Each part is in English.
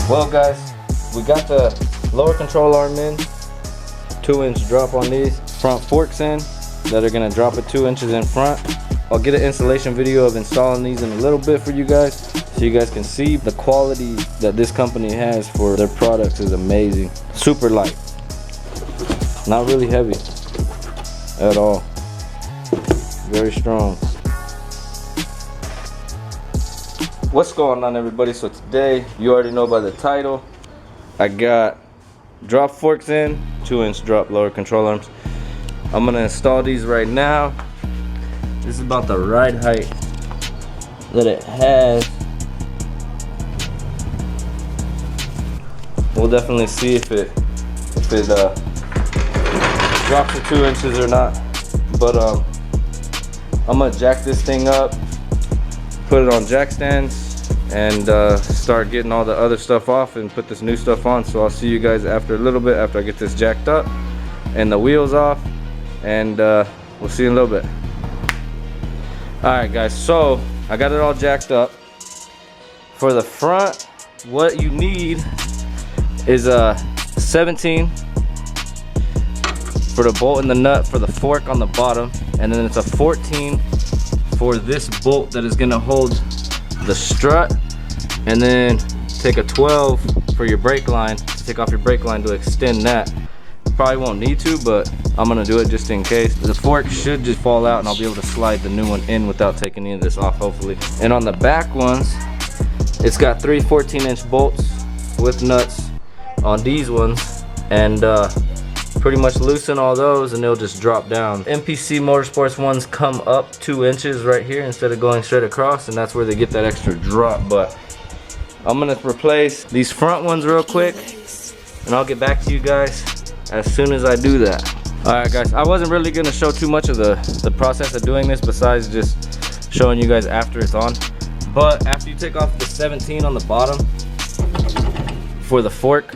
Well guys, we got the lower control arm in, 2-inch drop on these, front forks in that are gonna drop it 2 inches in front. I'll get an installation video of installing these in a little bit for you guys, so you guys can see the quality that this company has for their products is amazing. Super light, not really heavy at all, very strong. What's going on, everybody? So today, you already know by the title, I got drop forks in, 2-inch drop lower control arms. I'm gonna install these right now. This is about the right height that it has. We'll definitely see if it drops to 2 inches or not. But I'm gonna jack this thing up, put it on jack stands, and start getting all the other stuff off and put this new stuff on. So I'll see you guys after a little bit, after I get this jacked up and the wheels off, and we'll see you in a little bit. Alright guys, so I got it all jacked up. For the front, what you need is a 17 for the bolt and the nut for the fork on the bottom, and then it's a 14 for this bolt that is gonna hold the strut, and then take a 12 for your brake line, to take off your brake line to extend that. Probably won't need to, but I'm gonna do it just in case. The fork should just fall out and I'll be able to slide the new one in without taking any of this off, hopefully. And on the back ones, it's got 3 14-inch bolts with nuts on these ones, and pretty much loosen all those and they'll just drop down. MPC Motorsports ones come up 2 inches right here instead of going straight across, and that's where they get that extra drop. But I'm gonna replace these front ones real quick and I'll get back to you guys as soon as I do that. Alright guys, I wasn't really gonna show too much of the process of doing this besides just showing you guys after it's on. But after you take off the 17 on the bottom for the fork,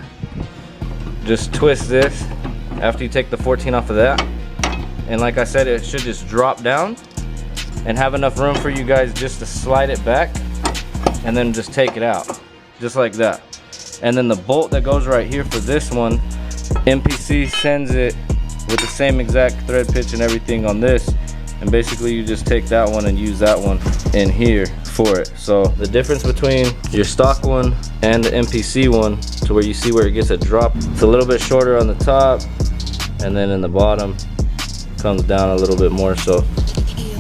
just twist this after you take the 14 off of that, and like I said, it should just drop down and have enough room for you guys just to slide it back and then just take it out just like that. And then the bolt that goes right here for this one, MPC sends it with the same exact thread pitch and everything on this, and basically you just take that one and use that one in here for it. So the difference between your stock one and the MPC one, to where you see where it gets a drop, it's a little bit shorter on the top, and then in the bottom comes down a little bit more, so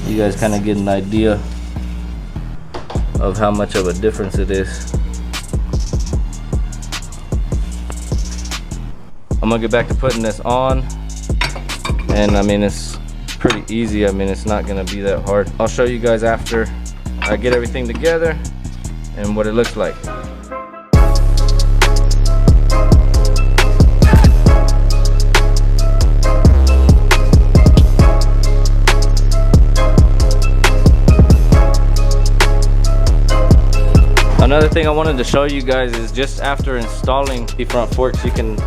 you guys kind of get an idea of how much of a difference it is. I'm gonna get back to putting this on, and I mean, it's pretty easy. I mean, it's not gonna be that hard. I'll show you guys after I get everything together and what it looks like. Another thing I wanted to show you guys is just after installing the front forks, you can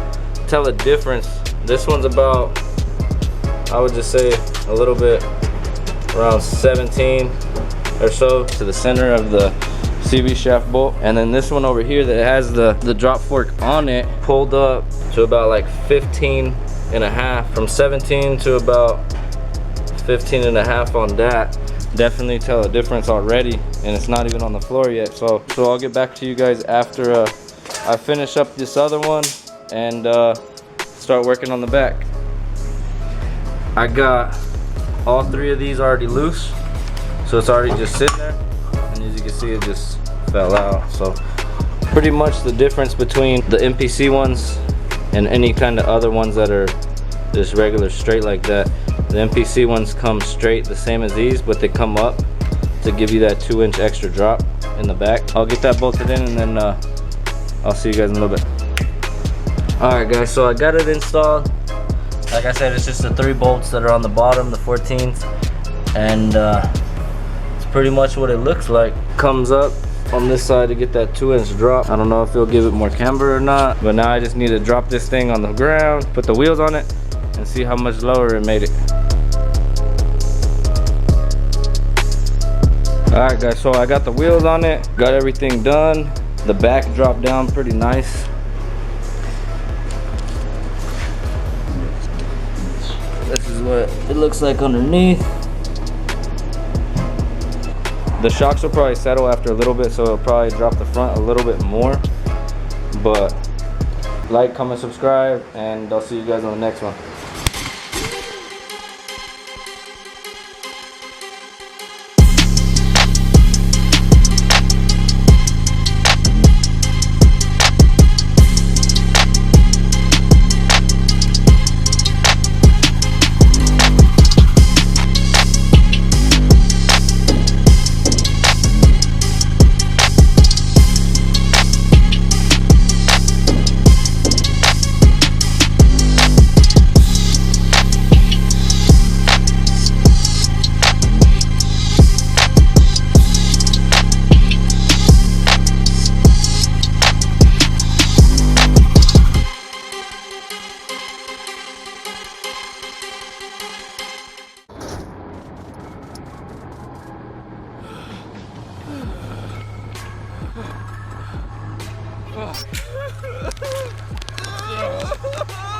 tell a difference. This one's about, I would just say, a little bit around 17 or so to the center of the CV shaft bolt, and then this one over here that has the drop fork on it pulled up to about like 15 and a half, from 17 to about 15 and a half on that. Definitely tell a difference already, and it's not even on the floor yet. So I'll get back to you guys after I finish up this other one and start working on the back. I got all 3 of these already loose, so it's already just sitting there, and as you can see, it just fell out. So pretty much the difference between the MPC ones and any kind of other ones that are just regular straight like that, the MPC ones come straight the same as these, but they come up to give you that 2-inch extra drop, in the back. I'll get that bolted in and then I'll see you guys in a little bit. Alright guys, so I got it installed. Like I said, it's just the 3 bolts that are on the bottom, the 14s. And it's pretty much what it looks like. Comes up on this side to get that 2-inch drop. I don't know if it'll give it more camber or not, but now I just need to drop this thing on the ground, put the wheels on it, and see how much lower it made it. Alright guys, so I got the wheels on it, got everything done. The back dropped down pretty nice. This is what it looks like underneath. The shocks will probably settle after a little bit, so it'll probably drop the front a little bit more. But like, comment, subscribe, and I'll see you guys on the next one. Oh.